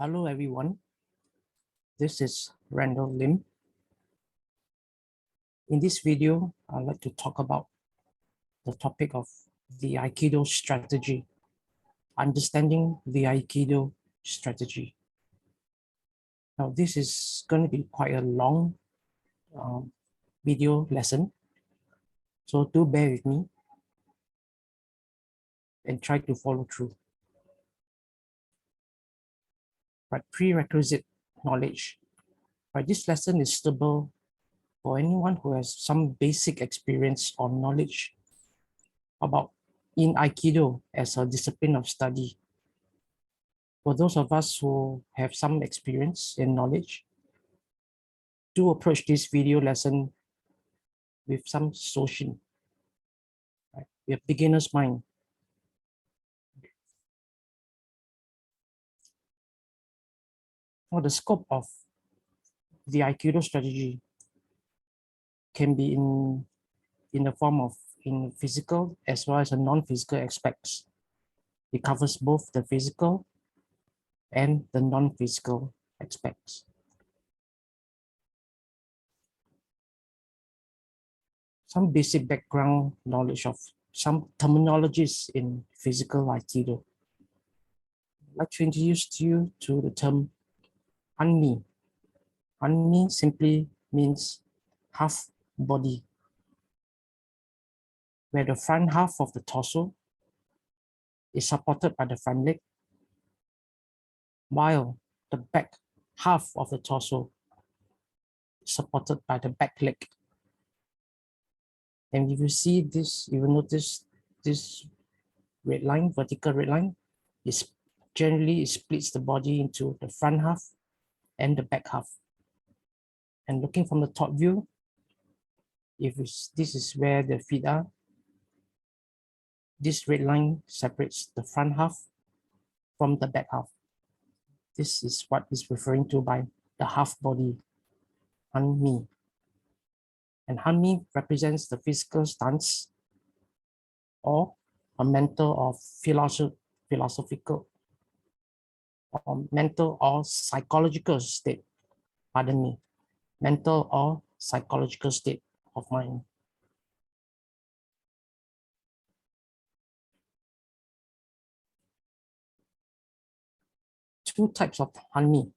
Hello everyone, this is Randall Lim. In this video, I'd like to talk about the topic of the Aikido strategy, understanding the Aikido strategy. Now this is going to be quite a long video lesson, so do bear with me and try to follow through. Right, prerequisite knowledge. Right, this lesson is suitable for anyone who has some basic experience or knowledge about in Aikido as a discipline of study. For those of us who have some experience and knowledge, do approach this video lesson with some caution, right? With beginner's mind. Now, the scope of the Aikido strategy can be in the form of in physical as well as a non-physical aspects. It covers both the physical and the non-physical aspects. Some basic background knowledge of some terminologies in physical Aikido. I'd like to introduce you to the term HANMI. HANMI simply means half body, where the front half of the torso is supported by the front leg, while the back half of the torso is supported by the back leg. And if you see this, you will notice this red line, vertical red line, is generally it splits the body into the front half and the back half. And looking from the top view, if this is where the feet are, this red line separates the front half from the back half. This is what is referring to by the half body, HANMI. And HANMI represents the physical stance or a mental or philosophical or mental or psychological state, pardon me, mental or psychological state of mind. Two types of HANMI.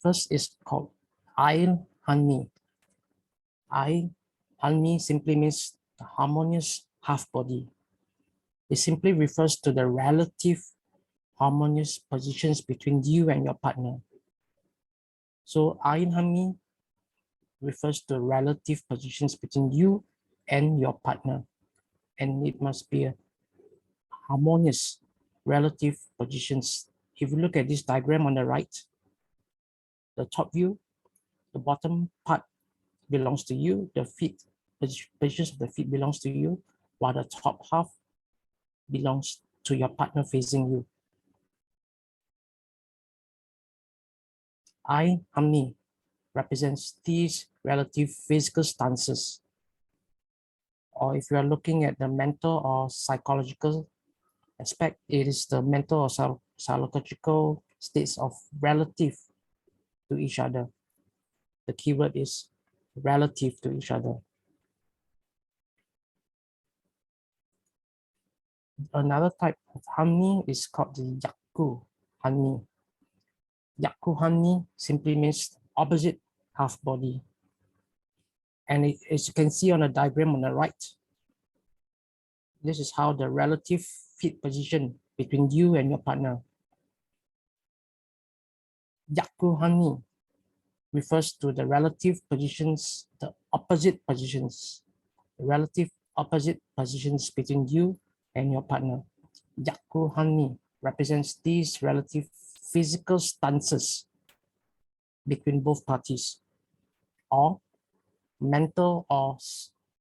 First is called HANMI. HANMI simply means the harmonious half body. It simply refers to the relative harmonious positions between you and your partner. So HANMI refers to relative positions between you and your partner, and it must be a harmonious relative positions. If you look at this diagram on the right, the top view, the bottom part belongs to you, the feet, positions of the feet belongs to you, while the top half belongs to your partner facing you. HANMI represents these relative physical stances. Or if you are looking at the mental or psychological aspect, it is the mental or psychological states of relative to each other. The keyword is relative to each other. Another type of HANMI is called the Yaku HANMI. Yaku HANMI simply means opposite half body. And as you can see on the diagram on the right, this is how the relative feet position between you and your partner. Yaku HANMI refers to the relative positions, the opposite positions, the relative opposite positions between you and your partner. Yaku HANMI represents these relative physical stances between both parties, or mental or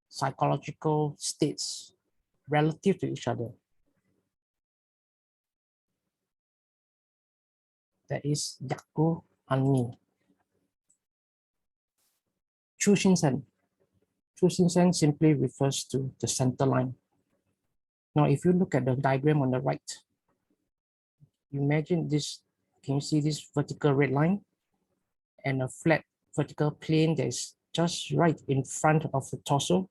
psychological states relative to each other. That is Yaku HANMI. Chushinsen. Chushinsen simply refers to the center line. Now, if you look at the diagram on the right, you imagine this Can you see this vertical red line and a flat vertical plane that is just right in front of the torso?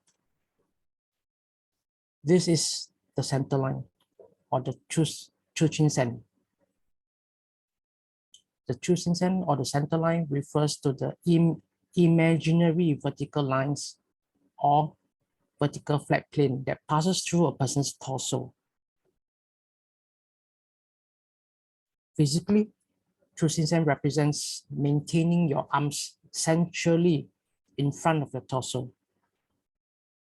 This is the center line, or the Chu-Chin-sen. The Chu-Chin-sen or the center line refers to the imaginary vertical lines or vertical flat plane that passes through a person's torso. Physically, Chu-Chin-sen represents maintaining your arms centrally in front of your torso,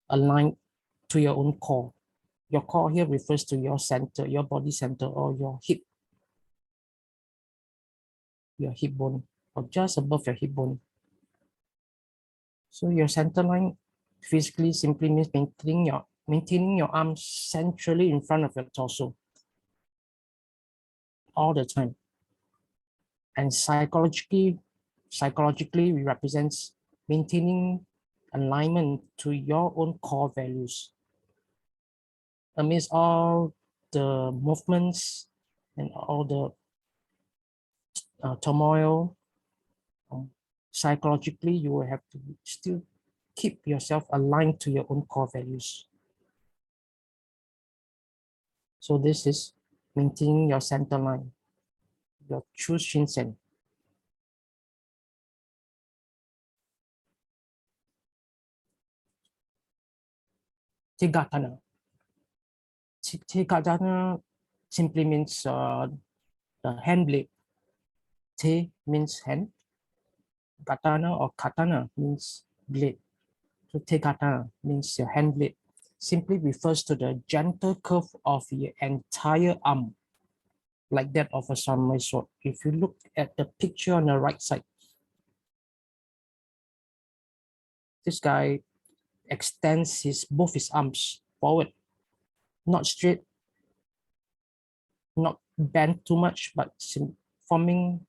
aligned to your own core. Your core here refers to your center, your body center, or your hip bone, or just above your hip bone. So your center line physically simply means maintaining your arms centrally in front of your torso all the time. And psychologically, we represent maintaining alignment to your own core values. Amidst all the movements and all the turmoil, psychologically, you will have to still keep yourself aligned to your own core values. So this is maintaining your center line, your Chu-Chin-sen. Tegatana. Tegatana simply means the hand blade. Te means hand. Katana or katana means blade. So tegatana means your hand blade. Simply refers to the gentle curve of your entire arm, like that of a samurai sword. If you look at the picture on the right side, this guy extends both his arms forward, not straight, not bent too much, but forming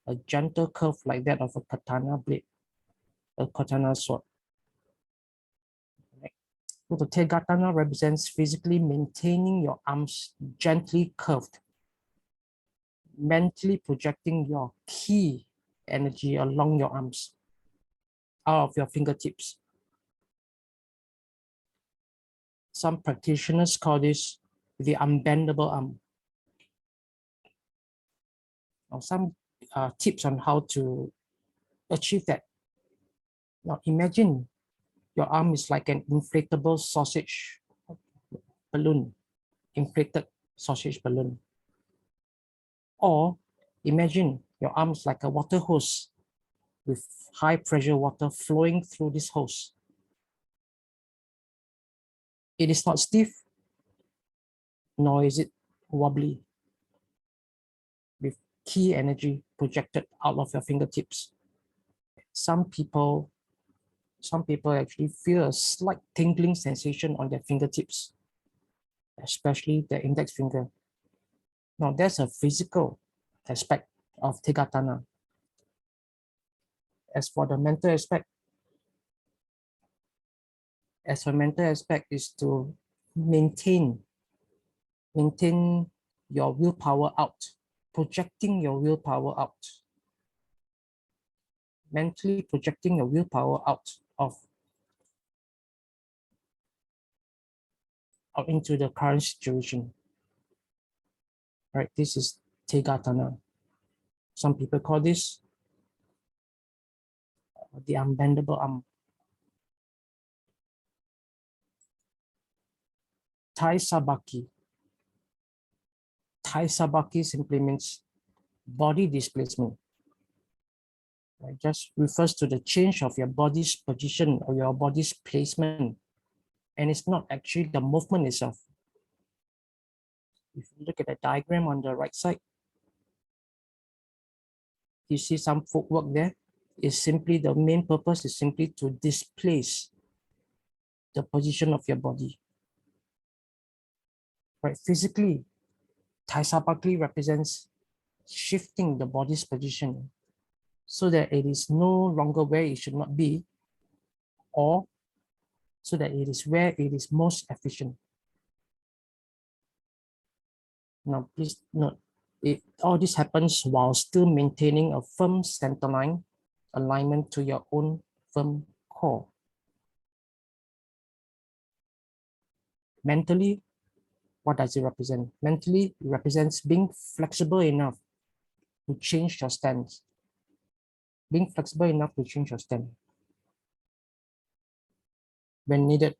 a gentle curve like that of a katana blade, a katana sword. So the tegatana represents physically maintaining your arms gently curved, mentally projecting your ki energy along your arms, out of your fingertips. Some practitioners call this the unbendable arm. Now, some tips on how to achieve that. Now, imagine your arm is like an inflatable sausage balloon, inflated sausage balloon. Or imagine your arms like a water hose with high pressure water flowing through this hose. It is not stiff, nor is it wobbly, with ki energy projected out of your fingertips. Some people actually feel a slight tingling sensation on their fingertips, especially the index finger. Now, that's a physical aspect of tegatana. As for the mental aspect, is to maintain your willpower out, projecting your willpower out, mentally projecting your willpower out into the current situation. Right, this is tegatana. Some people call this the unbendable arm. Taisabaki. Taisabaki simply means body displacement. It just refers to the change of your body's position or your body's placement. And it's not actually the movement itself. If you look at the diagram on the right side, you see some footwork there. The main purpose is simply to displace the position of your body. Right, physically, Taisabaki represents shifting the body's position so that it is no longer where it should not be, or so that it is where it is most efficient. Now, please note, All this happens while still maintaining a firm centerline alignment to your own firm core. Mentally, what does it represent? Mentally, it represents being flexible enough to change your stance. Being flexible enough to change your stance when needed.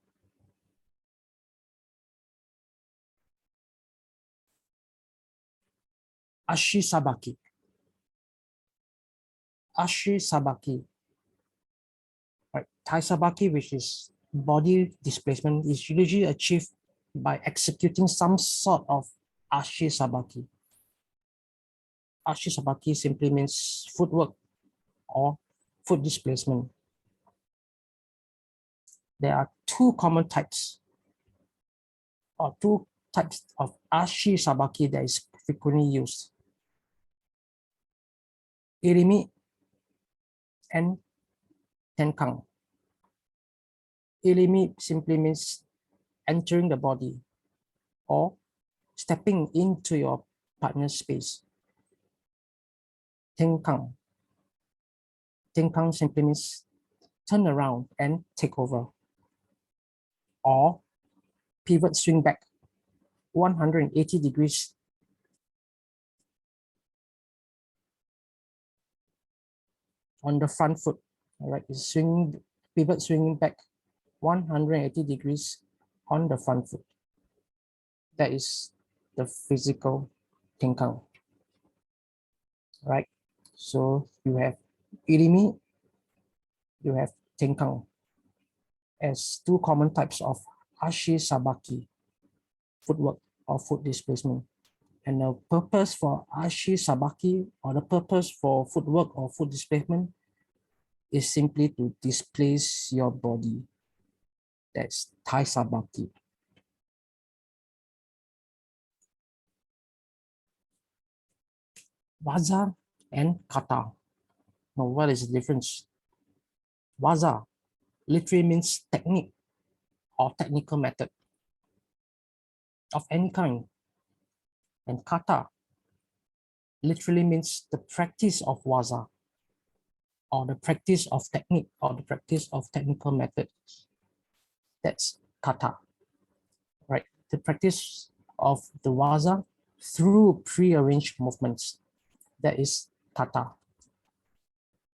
Ashisabaki. Ashisabaki. Right. Taisabaki, which is body displacement, is usually achieved by executing some sort of ashisabaki. Ashisabaki simply means footwork or foot displacement. There are two common types or two types of ashisabaki that is frequently used. Irimi and tenkang. Irimi simply means entering the body or stepping into your partner's space. Tenkang. Tenkang simply means turn around and take over. Or pivot swing back 180 degrees on the front foot. All right, pivot swinging back 180 degrees on the front foot. That is the physical tenkang. Right? So you have irimi, you have tenkang as two common types of ashisabaki, footwork or foot displacement. And the purpose for ashisabaki, or the purpose for footwork or foot displacement, is simply to displace your body. That's taisabaki. Waza and kata. Now, what is the difference? Waza literally means technique or technical method of any kind. And kata literally means the practice of waza, or the practice of technique, or the practice of technical methods. That's kata, right? The practice of the waza through prearranged movements. That is kata.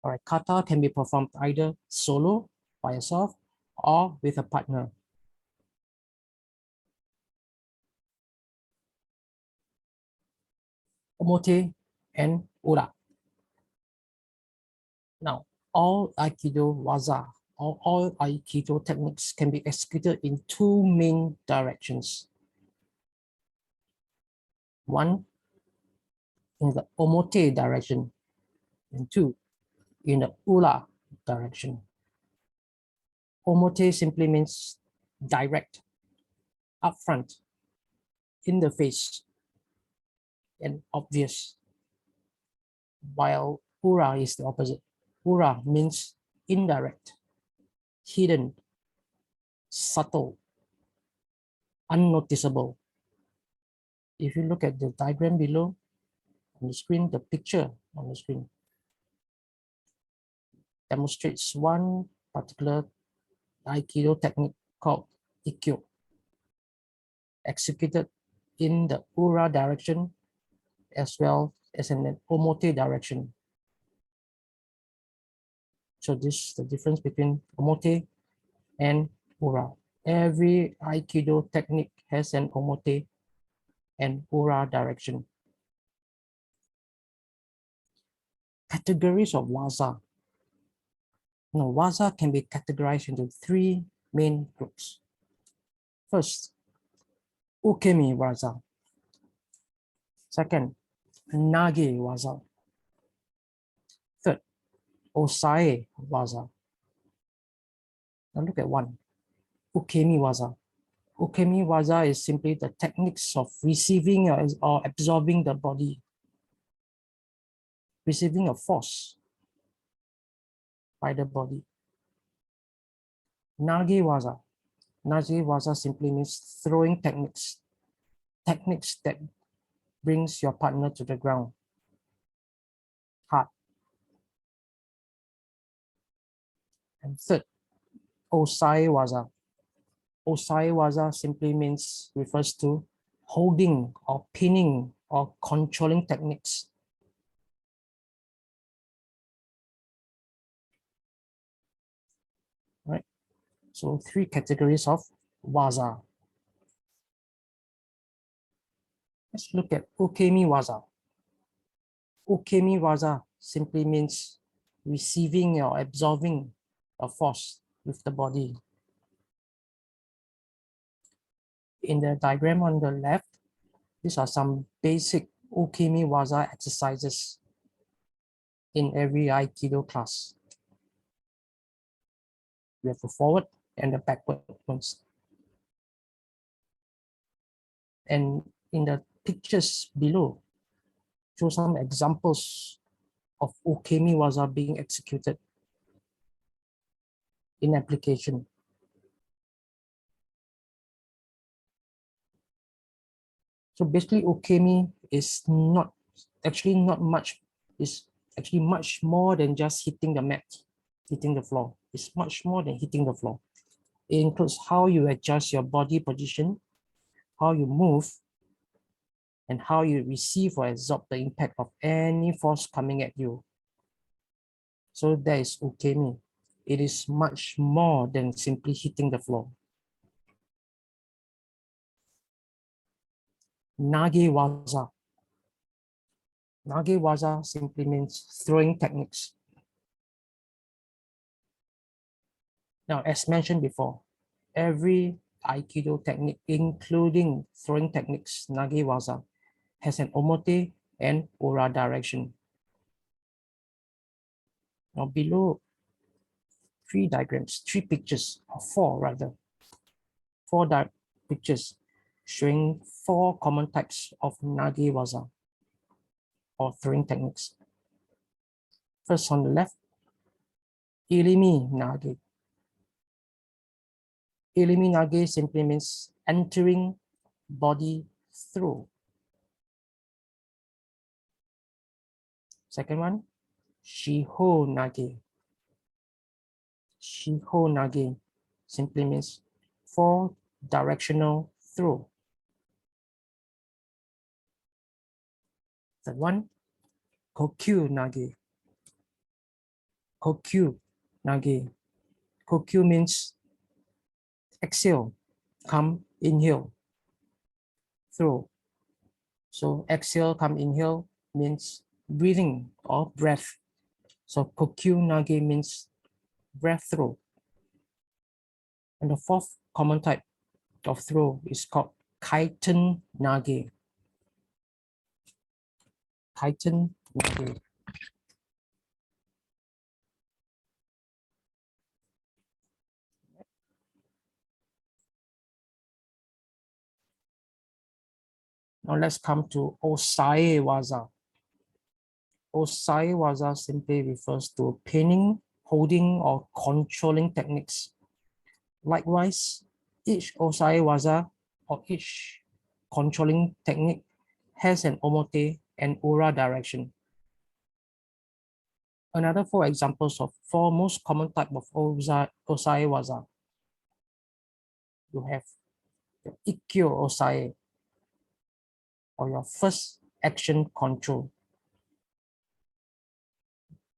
All right, kata can be performed either solo, by yourself, or with a partner. Omote and ura. Now, all Aikido waza, or all Aikido techniques can be executed in two main directions. One, in the omote direction, and two, in the ura direction. Omote simply means direct, upfront, in the face, and obvious, while ura is the opposite. Ura means indirect, hidden, subtle, unnoticeable. If you look at the diagram below on the screen, the picture on the screen demonstrates one particular Aikido technique called Ikkyo, executed in the ura direction as well as in the omote direction. So this is the difference between omote and ura. Every Aikido technique has an omote and ura direction. Categories of waza. Now, waza can be categorized into three main groups. First, UKEMI WAZA. Second, NAGE WAZA. Third, OSAE WAZA. Now look at one, UKEMI WAZA. UKEMI WAZA is simply the techniques of receiving or absorbing the body, receiving a force by the body. Nage WAZA. Nage WAZA simply means throwing techniques, techniques that brings your partner to the ground. Hard. And third, Osai Waza. Osai Waza simply refers to holding or pinning or controlling techniques. Right? So 3 categories of Waza. Let's look at UKEMI WAZA. UKEMI WAZA simply means receiving or absorbing a force with the body. In the diagram on the left, these are some basic UKEMI WAZA exercises in every Aikido class. We have the forward and the backward ones. And in the pictures below, show some examples of UKEMI WAZA being executed in application. So basically, UKEMI is not much, is actually much more than just hitting the mat, hitting the floor. It's much more than hitting the floor. It includes how you adjust your body position, how you move, and how you receive or absorb the impact of any force coming at you. So that is UKEMI. It is much more than simply hitting the floor. NAGE WAZA. NAGE WAZA simply means throwing techniques. Now, as mentioned before, every Aikido technique, including throwing techniques, NAGE WAZA, has an omote and ura direction. Now, below, 3 diagrams, 3 pictures, or 4 rather, 4 pictures showing 4 common types of NAGE WAZA or throwing techniques. First on the left, Ilimi Nage. Ilimi Nage simply means entering body through. Second one, Shiho Nage. Shiho Nage simply means 4 directional throw. Third one, Kokyu Nage. Kokyu Nage. Kokyu means exhale, come, inhale, throw. So exhale, come, inhale means breathing or breath. So Kokyu Nage means breath throw. And the 4th common type of throw is called Kaiten Nage. Kaiten Nage. Now let's come to Osai Waza. Osai Waza simply refers to pinning, holding, or controlling techniques. Likewise, each Osai Waza or each controlling technique has an omote and ura direction. Another 4 examples of 4 most common type of Osai Waza. You have your Ikkyo Osai, or your first action control.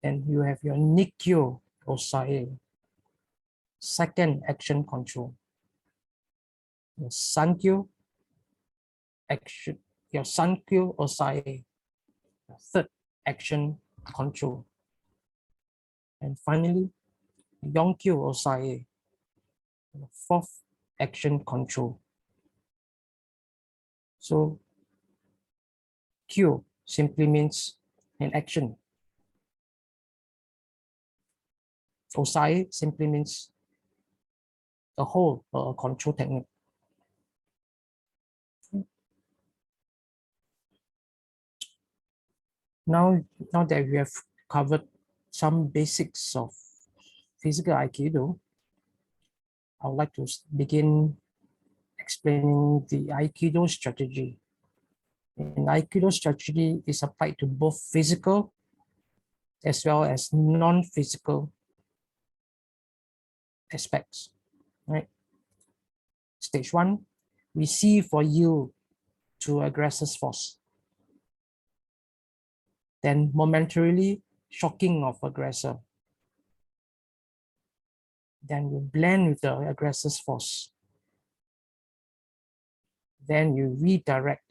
And you have your Nikkyo Osai, second action control. Your Sankyo action, your Sankyo Osai, third action control. And finally, Yonkyo Osai, fourth action control. So Kyo simply means an action. Osai simply means a whole control technique. Now that we have covered some basics of physical Aikido, I would like to begin explaining the Aikido strategy. And Aikido strategy is applied to both physical as well as non-physical aspects, right? Stage 1, receive or yield to aggressor's force. Then momentarily shocking of aggressor. Then you blend with the aggressor's force. Then you redirect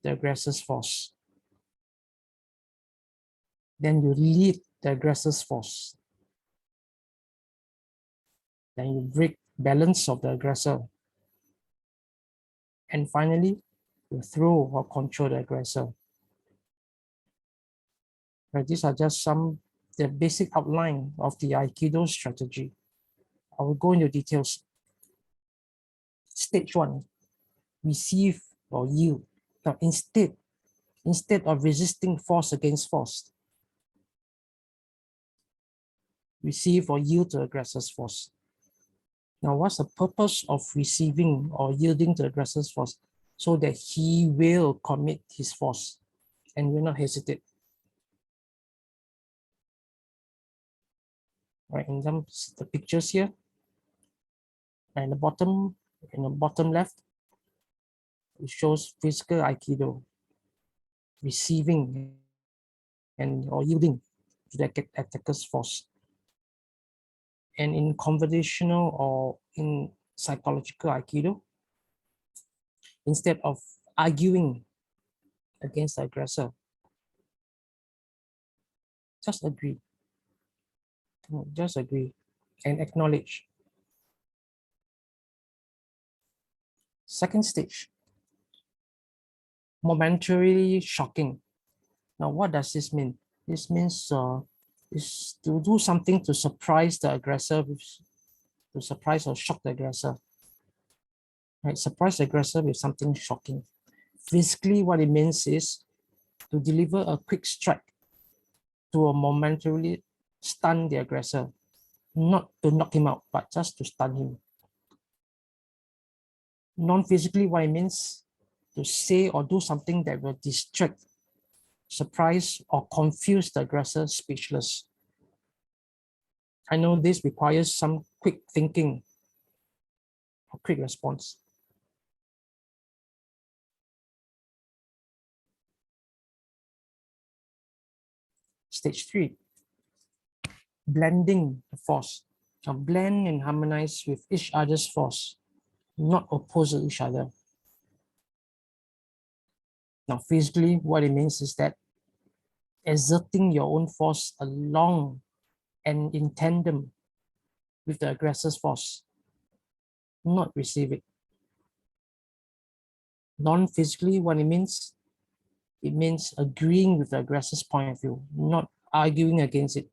the aggressor's force. Then you lead the aggressor's force. Then you break balance of the aggressor. And finally, you throw or control the aggressor. Right, these are just the basic outline of the Aikido strategy. I will go into details. Stage 1, receive or yield. Now, instead of resisting force against force, receive or yield to aggressor's force. Now, what's the purpose of receiving or yielding to aggressor's force? So that he will commit his force and will not hesitate. Right, in the pictures here, and the bottom, in the bottom left, it shows physical Aikido, receiving and or yielding to the attacker's force. And in conversational or in psychological Aikido, instead of arguing against the aggressor, just agree. Just agree and acknowledge. Second stage, momentarily shocking. Now, what does this mean? This means is to do something to surprise the aggressor, to surprise or shock the aggressor. Right? Surprise the aggressor with something shocking. Physically, what it means is to deliver a quick strike to momentarily stun the aggressor, not to knock him out, but just to stun him. Non-physically, what it means to say or do something that will distract, surprise, or confuse the aggressor speechless. I know this requires some quick thinking or quick response. Stage 3, blending the force. Now, blend and harmonize with each other's force, not oppose each other. Now, physically, what it means is that exerting your own force along and in tandem with the aggressor's force, not receive it. Non-physically, what it means agreeing with the aggressor's point of view, not arguing against it.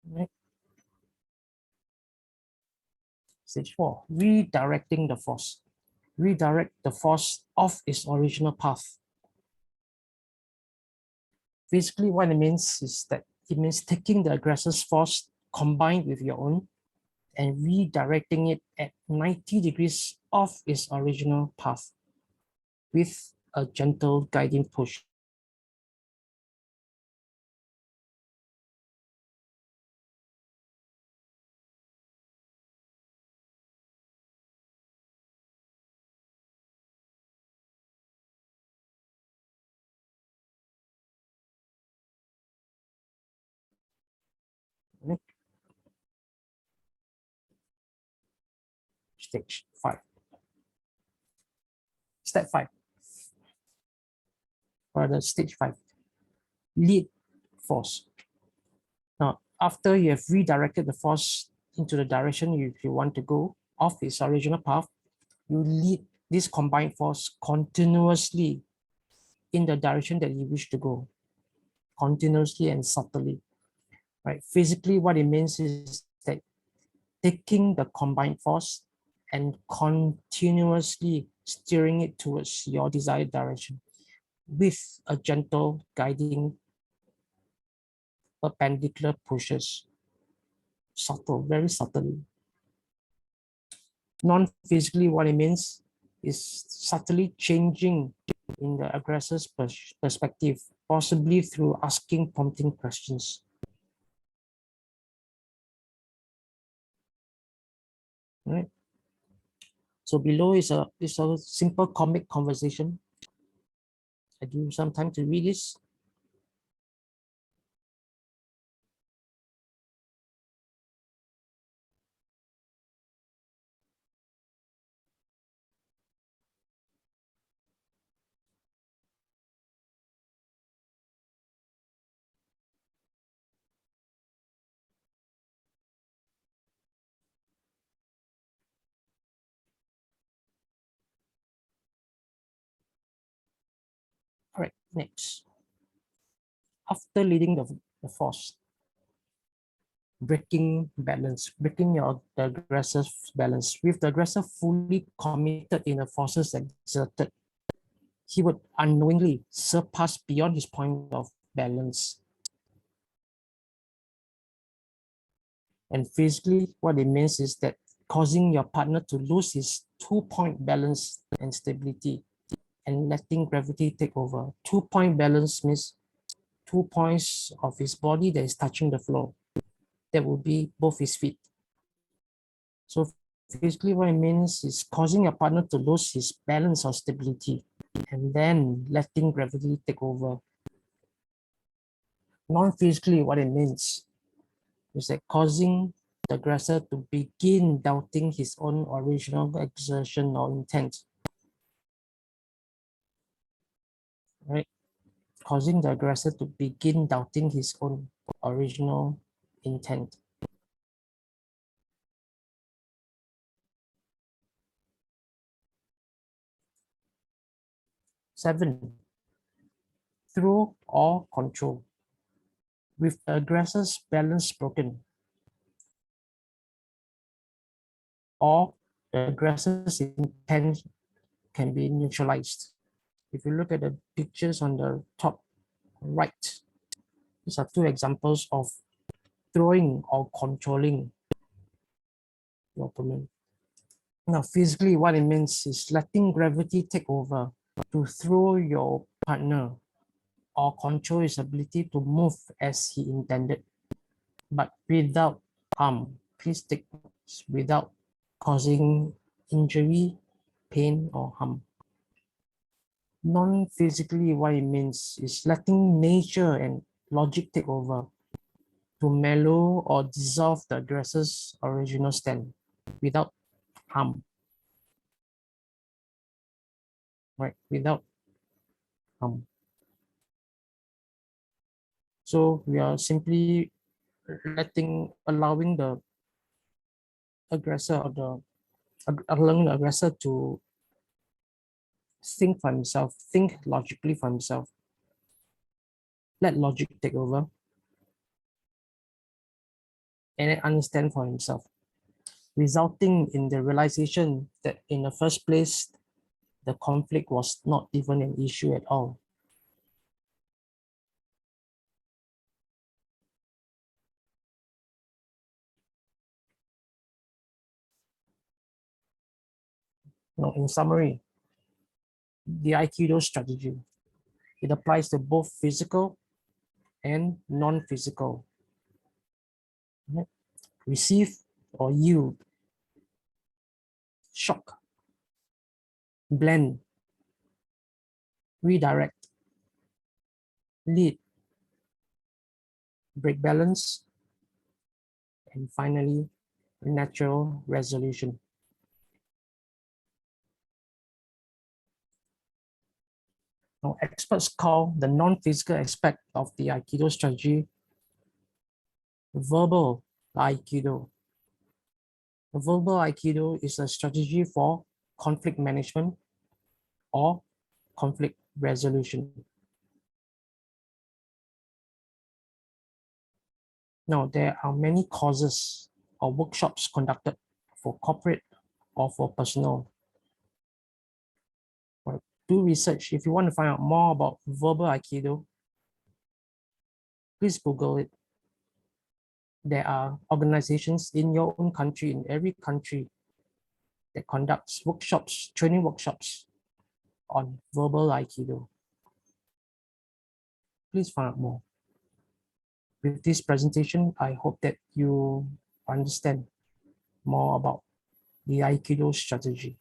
Right? Stage 4, redirecting the force. Redirect the force off its original path. Physically, what it means is that it means taking the aggressor's force combined with your own and redirecting it at 90 degrees off its original path with a gentle guiding push. Stage 5. Step 5. For the stage 5, lead force. Now, after you have redirected the force into the direction you want to go off its original path, you lead this combined force continuously in the direction that you wish to go, continuously and subtly. Right? Physically, what it means is that taking the combined force and continuously steering it towards your desired direction with a gentle guiding perpendicular pushes, subtle, very subtly. Non-physically, what it means is subtly changing in the aggressor's perspective, possibly through asking prompting questions. Right? So below is a simple comic conversation. I give you some time to read this. All right, next. After leading the force, breaking balance, breaking the aggressor's balance. With the aggressor fully committed in the forces exerted, he would unknowingly surpass beyond his point of balance. And physically, what it means is that causing your partner to lose his 2-point balance and stability and letting gravity take over. 2-point balance means 2 points of his body that is touching the floor. That would be both his feet. So physically what it means is causing your partner to lose his balance or stability and then letting gravity take over. Non-physically what it means is that causing the aggressor to begin doubting his own original exertion or intent. Right? Causing the aggressor to begin doubting his own original intent. Seven, through or control. With the aggressor's balance broken, or the aggressor's intent can be neutralized. If you look at the pictures on the top right, these are two examples of throwing or controlling your opponent. Now, physically, what it means is letting gravity take over to throw your partner or control his ability to move as he intended, but without harm. Please take notes, without causing injury, pain, or harm. Non-physically, what it means is letting nature and logic take over to mellow or dissolve the aggressor's original stand without harm. Right, without harm. So we are simply allowing the aggressor or allowing the aggressor to think for himself, think logically for himself. Let logic take over and then understand for himself, resulting in the realization that in the first place, the conflict was not even an issue at all. Now, in summary, the Aikido strategy, it applies to both physical and non-physical. Right? Receive or yield, shock, blend, redirect, lead, break balance, and finally, natural resolution. Now, experts call the non-physical aspect of the Aikido strategy verbal Aikido. The verbal Aikido is a strategy for conflict management or conflict resolution. Now, there are many courses or workshops conducted for corporate or for personal. Do research. If you want to find out more about verbal Aikido, please Google it. There are organizations in your own country, in every country, that conducts workshops, training workshops on verbal Aikido. Please find out more. With this presentation, I hope that you understand more about the Aikido strategy.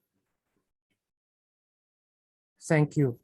Thank you.